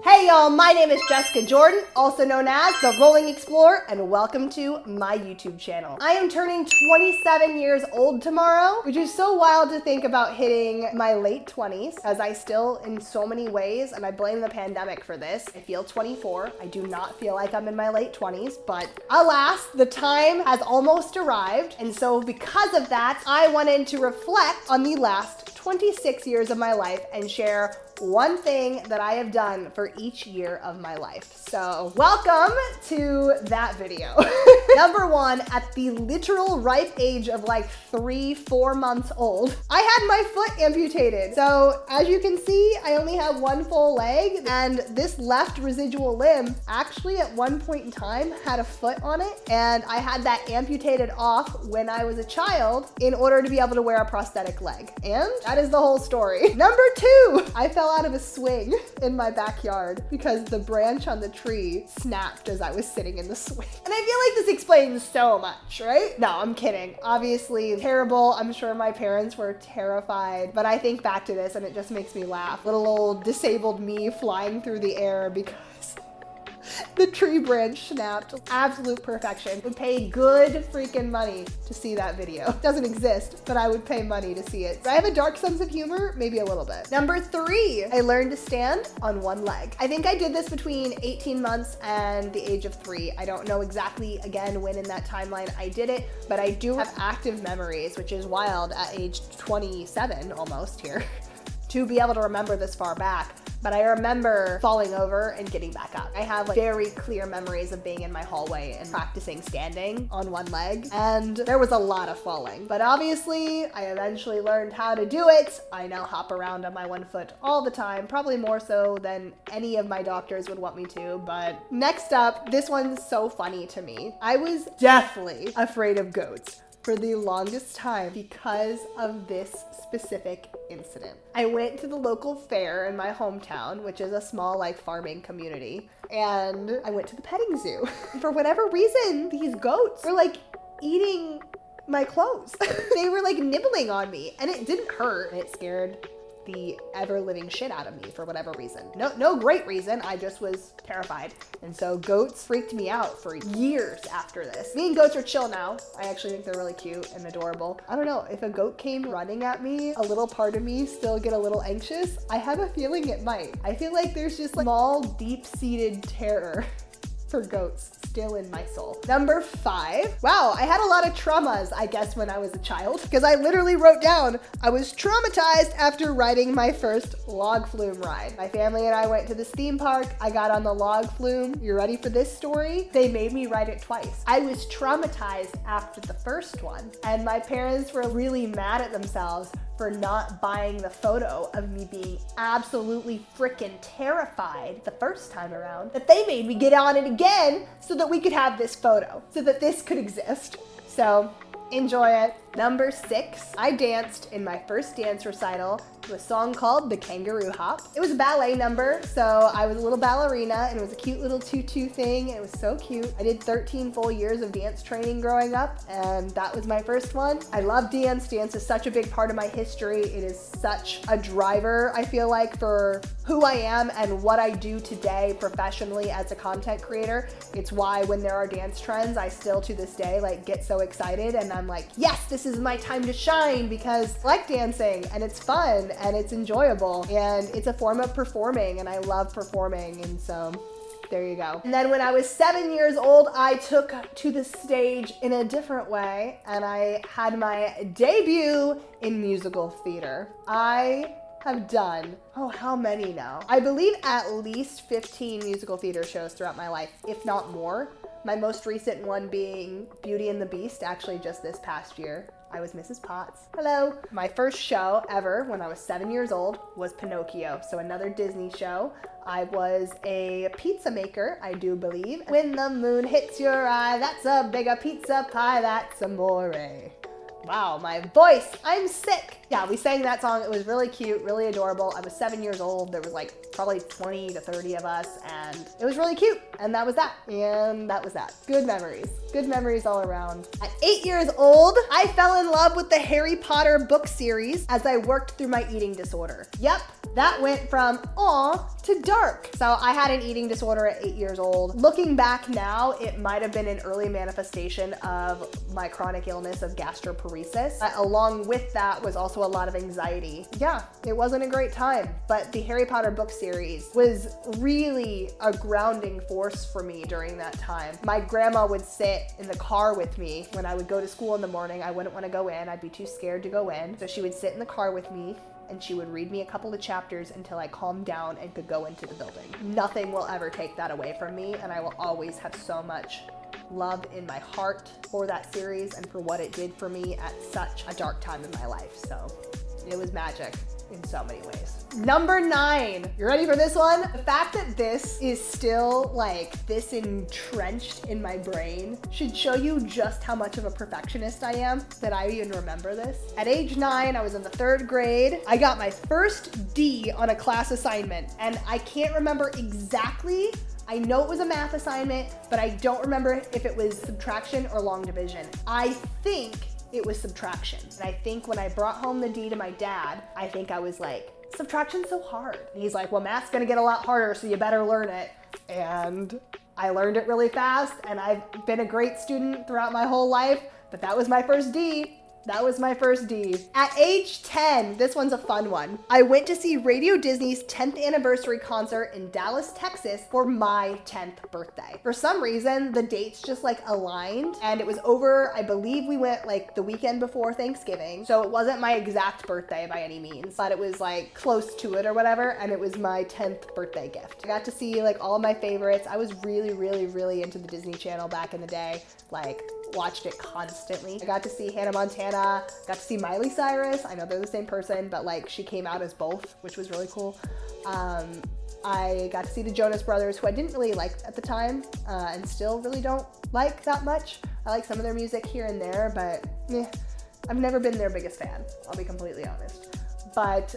Hey y'all, my name is Jessica Jordan, also known as the Rolling Explorer, and welcome to my YouTube channel. I am turning 27 years old tomorrow, which is so wild to think about hitting my late 20s, as I still, in so many ways, and I blame the pandemic for this, I feel 24. I do not feel like I'm in my late 20s, but alas, the time has almost arrived, and so because of that, I wanted to reflect on the last 26 years of my life and share one thing that I have done for each year of my life. So welcome to that video. Number one, at the literal ripe age of like 3-4 months old, I had my foot amputated. So as you can see, I only have one full leg, and this left residual limb actually at one point in time had a foot on it, and I had that amputated off when I was a child in order to be able to wear a prosthetic leg. And that is the whole story. Number two, I fell out of a swing in my backyard because the branch on the tree snapped as I was sitting in the swing. And I feel like this explains so much, right? No, I'm kidding. Obviously terrible. I'm sure my parents were terrified, but I think back to this and it just makes me laugh. Little old disabled me flying through the air because the tree branch snapped. Absolute perfection. Would pay good freaking money to see that video. It doesn't exist, but I would pay money to see it. So I have a dark sense of humor, maybe a little bit. Number three, I learned to stand on one leg. I think I did this between 18 months and the age of 3. I don't know exactly, again, when in that timeline I did it, but I do have active memories, which is wild at age 27 almost here, to be able to remember this far back. But I remember falling over and getting back up. I have like very clear memories of being in my hallway and practicing standing on one leg, and there was a lot of falling. But obviously, I eventually learned how to do it. I now hop around on my one foot all the time, probably more so than any of my doctors would want me to. But next up, this one's so funny to me. I was deathly afraid of goats for the longest time because of this specific incident. I went to the local fair in my hometown, which is a small like farming community, and I went to the petting zoo. For whatever reason, these goats were like eating my clothes. They were like nibbling on me, and it didn't hurt. It scared the ever-living shit out of me for whatever reason. No great reason, I just was terrified. And so goats freaked me out for years after this. Me and goats are chill now. I actually think they're really cute and adorable. I don't know, if a goat came running at me, a little part of me still get a little anxious. I have a feeling it might. I feel like there's just like small, deep-seated terror for goats still in my soul. Number 5. Wow, I had a lot of traumas, I guess, when I was a child, because I literally wrote down, I was traumatized after riding my first log flume ride. My family and I went to this theme park. I got on the log flume. You ready for this story? They made me ride it twice. I was traumatized after the first one, and my parents were really mad at themselves for not buying the photo of me being absolutely freaking terrified the first time around, that they made me get on it again so that we could have this photo, so that this could exist. So enjoy it. Number 6, I danced in my first dance recital to a song called The Kangaroo Hop. It was a ballet number, so I was a little ballerina, and it was a cute little tutu thing, and it was so cute. I did 13 full years of dance training growing up, and that was my first one. I love dance. Dance is such a big part of my history. It is such a driver, I feel like, for who I am and what I do today professionally as a content creator. It's why when there are dance trends, I still to this day like get so excited, and I'm like, yes, this is my time to shine, because I like dancing and it's fun and it's enjoyable and it's a form of performing, and I love performing, and so there you go. And then when I was 7 years old, I took to the stage in a different way, and I had my debut in musical theater. I have done, how many now? I believe at least 15 musical theater shows throughout my life, if not more. My most recent one being Beauty and the Beast, actually just this past year. I was Mrs. Potts. Hello. My first show ever when I was 7 years old was Pinocchio, so another Disney show. I was a pizza maker, I do believe. When the moon hits your eye, that's a bigger pizza pie, that's amore. Wow, my voice, I'm sick. Yeah, we sang that song. It was really cute, really adorable. I was 7 years old. There was like probably 20 to 30 of us, and it was really cute. And that was that. And that was that. Good memories. Good memories all around. At 8 years old, I fell in love with the Harry Potter book series as I worked through my eating disorder. Yep, that went from aw to dark. So I had an eating disorder at 8 years old. Looking back now, it might have been an early manifestation of my chronic illness of gastroparesis. Along with that was also a lot of anxiety. Yeah, it wasn't a great time, but the Harry Potter book series was really a grounding force for me during that time. My grandma would sit in the car with me when I would go to school in the morning. I wouldn't want to go in. I'd be too scared to go in. So she would sit in the car with me and she would read me a couple of chapters until I calmed down and could go into the building. Nothing will ever take that away from me, and I will always have so much love in my heart for that series and for what it did for me at such a dark time in my life. So it was magic in so many ways. Number 9, you ready for this one? The fact that this is still like this entrenched in my brain should show you just how much of a perfectionist I am that I even remember this. At age 9, I was in the 3rd grade. I got my first D on a class assignment, and I can't remember exactly. I know it was a math assignment, but I don't remember if it was subtraction or long division. I think it was subtraction. And I think when I brought home the D to my dad, I think I was like, subtraction's so hard. And he's like, well, math's gonna get a lot harder, so you better learn it. And I learned it really fast, and I've been a great student throughout my whole life, but that was my first D. That was my first D. At age 10, this one's a fun one. I went to see Radio Disney's 10th anniversary concert in Dallas, Texas for my 10th birthday. For some reason, the dates just like aligned, and it was over, I believe we went like the weekend before Thanksgiving. So it wasn't my exact birthday by any means, but it was like close to it or whatever, and it was my 10th birthday gift. I got to see like all of my favorites. I was really, really, really into the Disney Channel back in the day. Like, watched it constantly. I got to see Hannah Montana, got to see Miley Cyrus. I know they're the same person, but like she came out as both, which was really cool. I got to see the Jonas Brothers, who I didn't really like at the time, and still really don't like that much. I like some of their music here and there, but I've never been their biggest fan, I'll be completely honest. But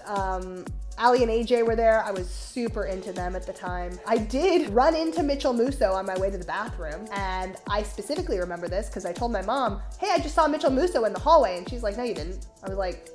Ali and AJ were there. I was super into them at the time. I did run into Mitchell Musso on my way to the bathroom, and I specifically remember this because I told my mom, hey, I just saw Mitchell Musso in the hallway, and she's like, no, you didn't. I was like,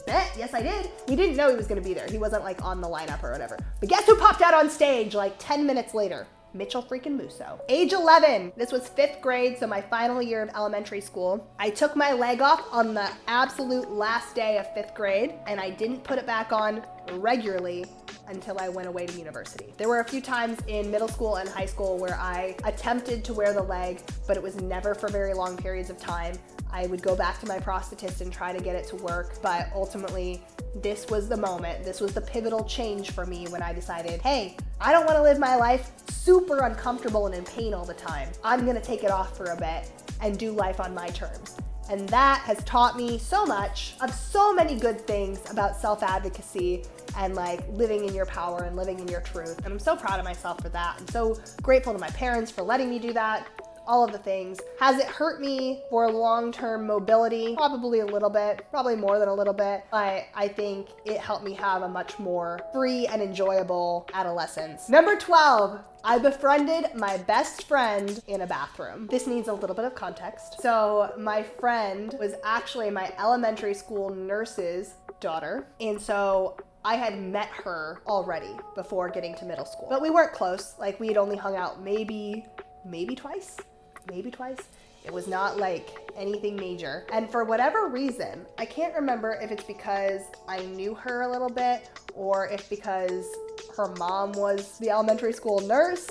bet, yes I did. We didn't know he was gonna be there. He wasn't like on the lineup or whatever. But guess who popped out on stage like 10 minutes later? Mitchell freaking Musso. Age 11, this was 5th grade, so my final year of elementary school. I took my leg off on the absolute last day of 5th grade, and I didn't put it back on regularly until I went away to university. There were a few times in middle school and high school where I attempted to wear the leg, but it was never for very long periods of time. I would go back to my prosthetist and try to get it to work, but ultimately, this was the moment. This was the pivotal change for me when I decided, hey, I don't want to live my life super uncomfortable and in pain all the time. I'm gonna take it off for a bit and do life on my terms. And that has taught me so much of so many good things about self-advocacy and like living in your power and living in your truth. And I'm so proud of myself for that. I'm so grateful to my parents for letting me do that. All of the things. Has it hurt me for long-term mobility? Probably a little bit, probably more than a little bit, but I think it helped me have a much more free and enjoyable adolescence. Number 12, I befriended my best friend in a bathroom. This needs a little bit of context. So my friend was actually my elementary school nurse's daughter, and so I had met her already before getting to middle school, but we weren't close. Like we had only hung out maybe twice. It was not like anything major. And for whatever reason, I can't remember if it's because I knew her a little bit or if because her mom was the elementary school nurse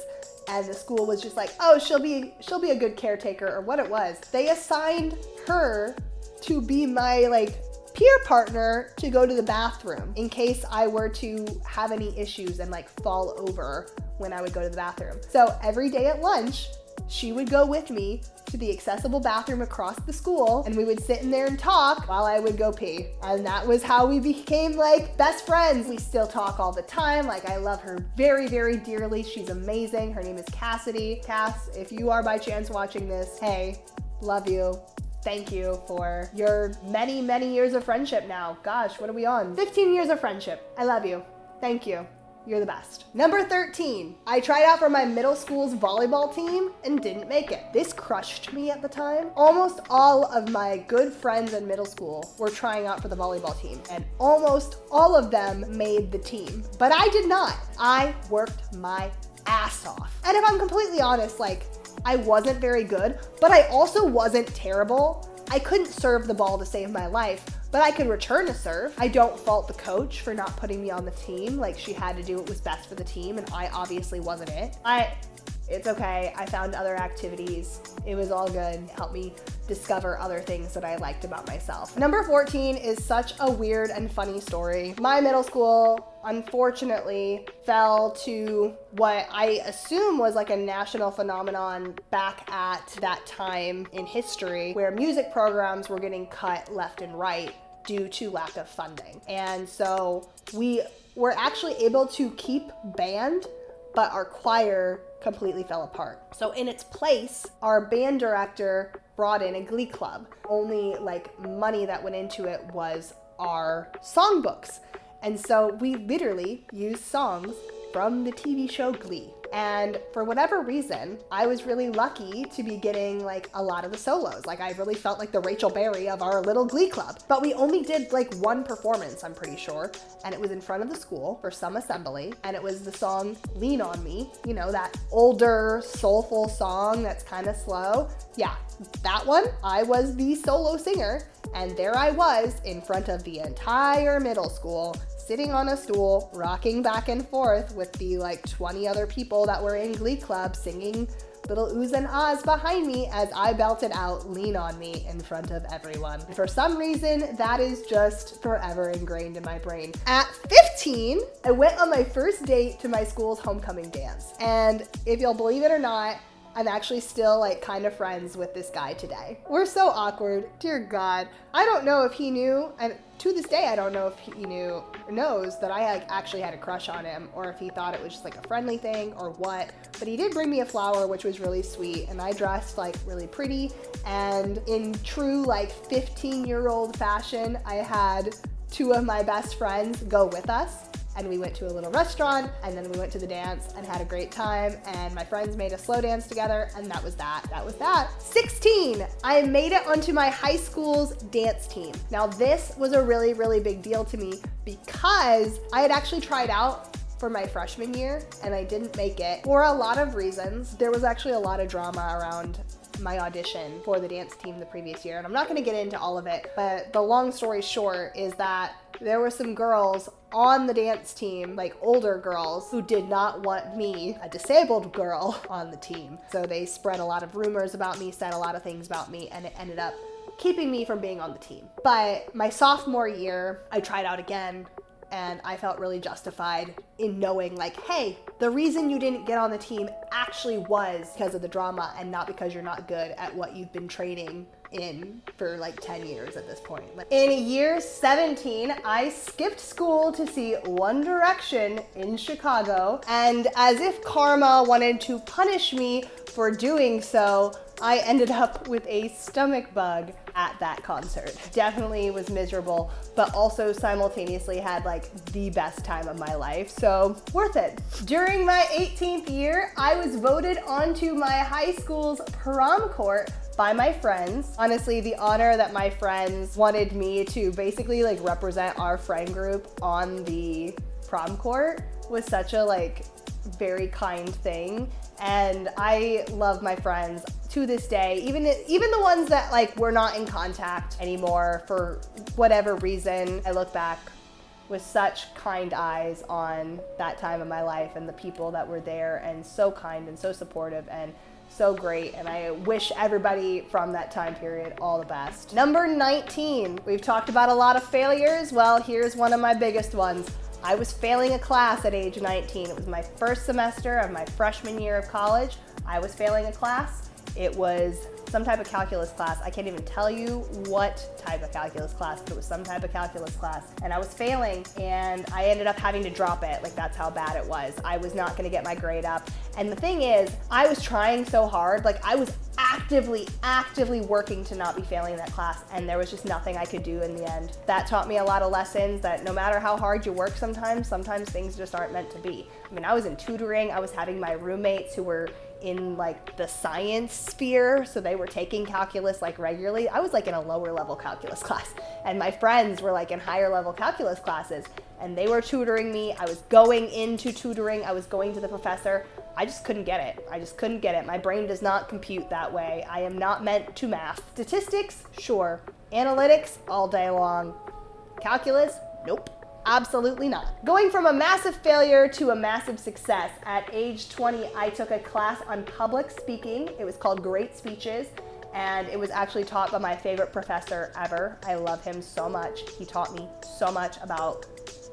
and the school was just like, oh, she'll be a good caretaker, or what it was. They assigned her to be my like peer partner to go to the bathroom in case I were to have any issues and like fall over when I would go to the bathroom. So every day at lunch, she would go with me to the accessible bathroom across the school, and we would sit in there and talk while I would go pee. And that was how we became like best friends. We still talk all the time. Like I love her very, very dearly. She's amazing. Her name is Cassidy. Cass, if you are by chance watching this, hey, love you. thank you for your many, many years of friendship now. Gosh, what are we on? 15 years of friendship. I love you. Thank you. You're the best. Number 13, I tried out for my middle school's volleyball team and didn't make it. This crushed me at the time. Almost all of my good friends in middle school were trying out for the volleyball team, and almost all of them made the team. But I did not. I worked my ass off. And if I'm completely honest, like, I wasn't very good, but I also wasn't terrible. I couldn't serve the ball to save my life, but I could return a serve. I don't fault the coach for not putting me on the team. Like, she had to do what was best for the team, and I obviously wasn't it. It's okay. I found other activities. It was all good. It helped me discover other things that I liked about myself. Number 14 is such a weird and funny story. My middle school, unfortunately, fell to what I assume was like a national phenomenon back at that time in history, where music programs were getting cut left and right due to lack of funding. And so we were actually able to keep band, but our choir completely fell apart. So in its place, our band director brought in a glee club. Only like money that went into it was our songbooks. And so we literally used songs from the TV show Glee. And for whatever reason, I was really lucky to be getting like a lot of the solos. Like, I really felt like the Rachel Berry of our little Glee club. But we only did like one performance, I'm pretty sure. And it was in front of the school for some assembly. And it was the song Lean on Me. You know, that older soulful song that's kind of slow. Yeah, that one. I was the solo singer. And there I was in front of the entire middle school, sitting on a stool, rocking back and forth with the like 20 other people that were in Glee Club singing little oohs and ahs behind me as I belted out Lean on Me in front of everyone. For some reason, that is just forever ingrained in my brain. At 15, I went on my first date to my school's homecoming dance. And if you'll believe it or not, I'm actually still like kind of friends with this guy today. We're so awkward, dear God. I don't know if he knew, and to this day, I don't know if he knows that I actually had a crush on him, or if he thought it was just like a friendly thing or what. But he did bring me a flower, which was really sweet, and I dressed like really pretty. And in true like 15-year-old fashion, I had two of my best friends go with us. And we went to a little restaurant, and then we went to the dance and had a great time, and my friends made a slow dance together, and that was that. 16, I made it onto my high school's dance team. Now this was a really, really big deal to me because I had actually tried out for my freshman year and I didn't make it for a lot of reasons. There was actually a lot of drama around my audition for the dance team the previous year, and I'm not gonna get into all of it, but the long story short is that there were some girls on the dance team, like older girls, who did not want me, a disabled girl, on the team. So they spread a lot of rumors about me, said a lot of things about me, and it ended up keeping me from being on the team. But my sophomore year, I tried out again, and I felt really justified in knowing like, hey, the reason you didn't get on the team actually was because of the drama and not because you're not good at what you've been training in for like 10 years at this point. In year 17, I skipped school to see One Direction in Chicago, and as if karma wanted to punish me for doing so, I ended up with a stomach bug at that concert. Definitely was miserable, but also simultaneously had like the best time of my life, so worth it. During my 18th year, I was voted onto my high school's prom court by my friends. Honestly, the honor that my friends wanted me to basically like represent our friend group on the prom court was such a like very kind thing. And I love my friends to this day, even the ones that like we're not in contact anymore for whatever reason. I look back with such kind eyes on that time of my life and the people that were there, and so kind and so supportive and so great, and I wish everybody from that time period all the best. Number 19, we've talked about a lot of failures. Well, here's one of my biggest ones. I was failing a class at age 19. It was my first semester of my freshman year of college. I was failing a class, It was some type of calculus class. I can't even tell you what type of calculus class, but it was some type of calculus class. And I was failing, and I ended up having to drop it. Like, that's how bad it was. I was not gonna get my grade up. And the thing is, I was trying so hard. Like, I was actively working to not be failing that class, and there was just nothing I could do in the end. That taught me a lot of lessons, that no matter how hard you work sometimes things just aren't meant to be. I mean, I was in tutoring. I was having my roommates who were in like the science sphere, so they were taking calculus like regularly. I was like in a lower level calculus class, and my friends were like in higher level calculus classes, and they were tutoring me. I was going into tutoring. I was going to the professor. I just couldn't get it. I just couldn't get it. My brain does not compute that way. I am not meant to math. Statistics, sure. Analytics, all day long. Calculus, nope. Absolutely not. Going from a massive failure to a massive success, at age 20, I took a class on public speaking. It was called Great Speeches, and it was actually taught by my favorite professor ever. I love him so much. He taught me so much about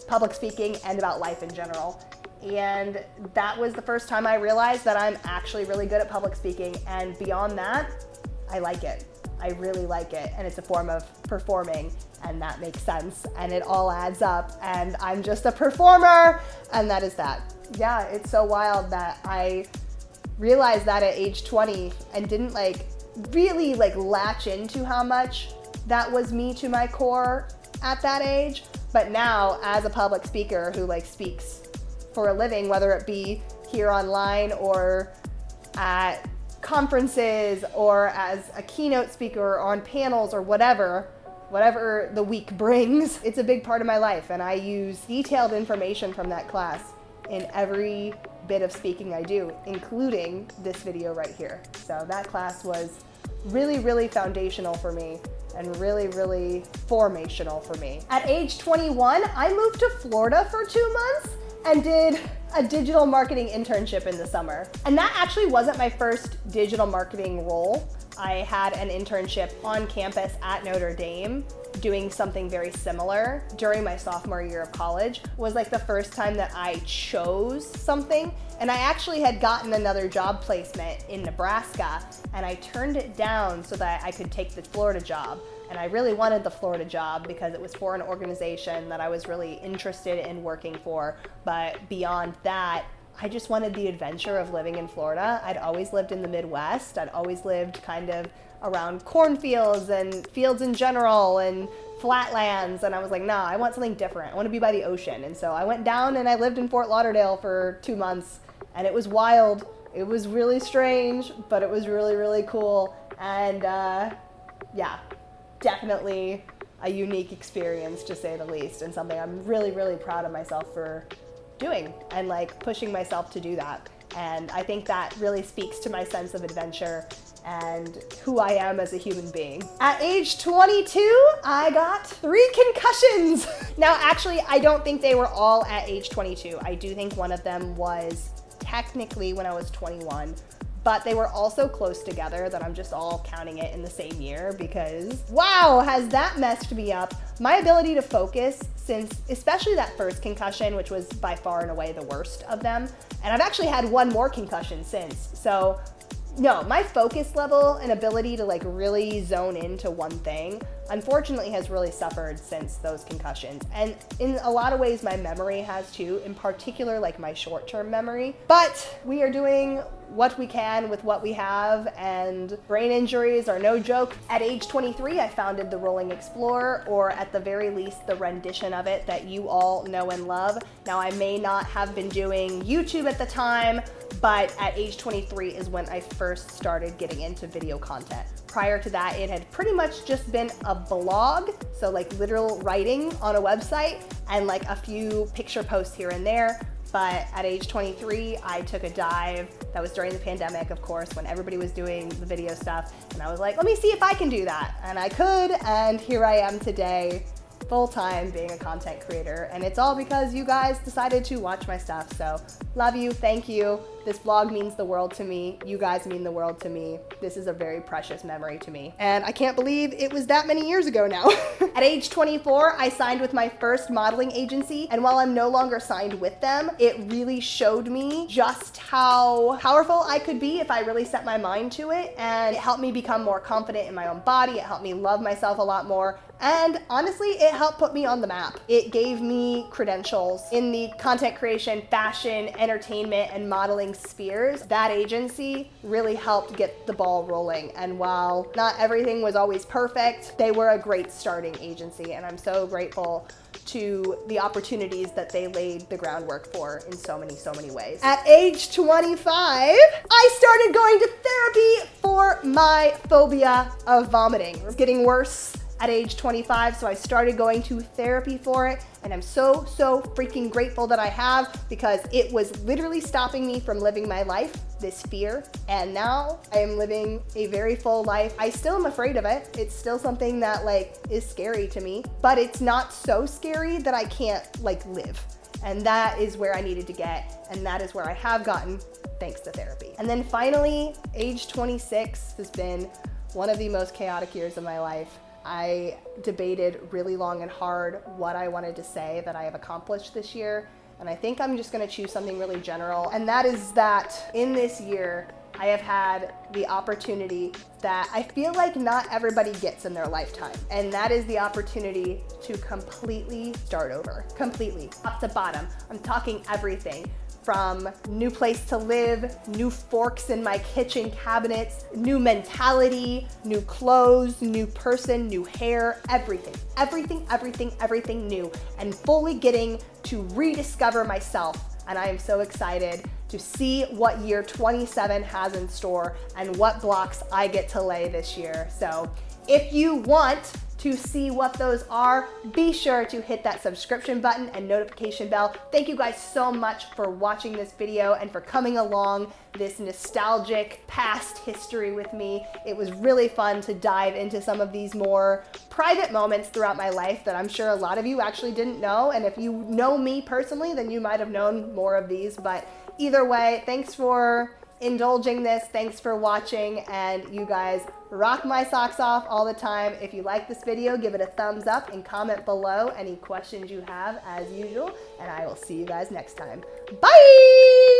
public speaking and about life in general. And that was the first time I realized that I'm actually really good at public speaking, and beyond that, I like it. I really like it, and it's a form of performing, and that makes sense, and it all adds up, and I'm just a performer, and that is that. Yeah, it's so wild that I realized that at age 20 and didn't really latch into how much that was me to my core at that age. But now, as a public speaker who speaks for a living, whether it be here online or at conferences or as a keynote speaker or on panels or whatever the week brings, it's a big part of my life, and I use detailed information from that class in every bit of speaking I do, including this video right here. So that class was really foundational for me and really formational for me. At age 21, I moved to Florida for 2 months and did a digital marketing internship in the summer. And that actually wasn't my first digital marketing role. I had an internship on campus at Notre Dame doing something very similar during my sophomore year of college. It was the first time that I chose something, and I actually had gotten another job placement in Nebraska, and I turned it down so that I could take the Florida job. And I really wanted the Florida job because it was for an organization that I was really interested in working for. But beyond that, I just wanted the adventure of living in Florida. I'd always lived in the Midwest. I'd always lived kind of around cornfields and fields in general and flatlands. And I was like, nah, I want something different. I want to be by the ocean. And so I went down and I lived in Fort Lauderdale for 2 months, and it was wild. It was really strange, but it was really cool. And yeah. Definitely a unique experience, to say the least, and something I'm really proud of myself for doing and pushing myself to do that. And I think that really speaks to my sense of adventure and who I am as a human being. At age 22, I got 3 concussions. Now, actually, I don't think they were all at age 22. I do think one of them was technically when I was 21. But they were also close together, that I'm just all counting it in the same year, because wow, has that messed me up. My ability to focus, since especially that first concussion, which was by far and away the worst of them, and I've actually had one more concussion since. So no, my focus level and ability to really zone into one thing, unfortunately, has really suffered since those concussions. And in a lot of ways, my memory has too, in particular, my short-term memory. But we are doing what we can with what we have, and brain injuries are no joke. At age 23, I founded The Rolling Explorer, or at the very least, the rendition of it that you all know and love. Now, I may not have been doing YouTube at the time, but at age 23 is when I first started getting into video content. Prior to that, it had pretty much just been a blog, so literal writing on a website, and a few picture posts here and there. But at age 23, I took a dive. That was during the pandemic, of course, when everybody was doing the video stuff. And I was like, let me see if I can do that. And I could, and here I am today, full-time being a content creator, and it's all because you guys decided to watch my stuff. So love you, thank you. This vlog means the world to me. You guys mean the world to me. This is a very precious memory to me. And I can't believe it was that many years ago now. At age 24, I signed with my first modeling agency, and while I'm no longer signed with them, it really showed me just how powerful I could be if I really set my mind to it, and it helped me become more confident in my own body. It helped me love myself a lot more, and honestly, it helped put me on the map. It gave me credentials in the content creation, fashion, entertainment, and modeling spheres. That agency really helped get the ball rolling, and while not everything was always perfect, they were a great starting agency, and I'm so grateful to the opportunities that they laid the groundwork for in so many ways. At age 25, I started going to therapy for my phobia of vomiting. It was getting worse at age 25, so I started going to therapy for it, and I'm so freaking grateful that I have, because it was literally stopping me from living my life, this fear, and now I am living a very full life. I still am afraid of it. It's still something that is scary to me, but it's not so scary that I can't live. And that is where I needed to get, and that is where I have gotten thanks to therapy. And then finally, age 26 has been one of the most chaotic years of my life. I debated really long and hard what I wanted to say that I have accomplished this year, and I think I'm just gonna choose something really general, and that is that in this year, I have had the opportunity that I feel like not everybody gets in their lifetime, and that is the opportunity to completely start over, completely, top to bottom. I'm talking everything. From new place to live, new forks in my kitchen cabinets, new mentality, new clothes, new person, new hair, everything new, and fully getting to rediscover myself. And I am so excited to see what year 27 has in store and what blocks I get to lay this year. So if you want to see what those are, be sure to hit that subscription button and notification bell. Thank you guys so much for watching this video and for coming along this nostalgic past history with me. It was really fun to dive into some of these more private moments throughout my life that I'm sure a lot of you actually didn't know. And if you know me personally, then you might have known more of these. But either way, thanks for indulging this. Thanks for watching, and you guys rock my socks off all the time. If you like this video, give it a thumbs up and comment below any questions you have as usual, and I will see you guys next time. Bye!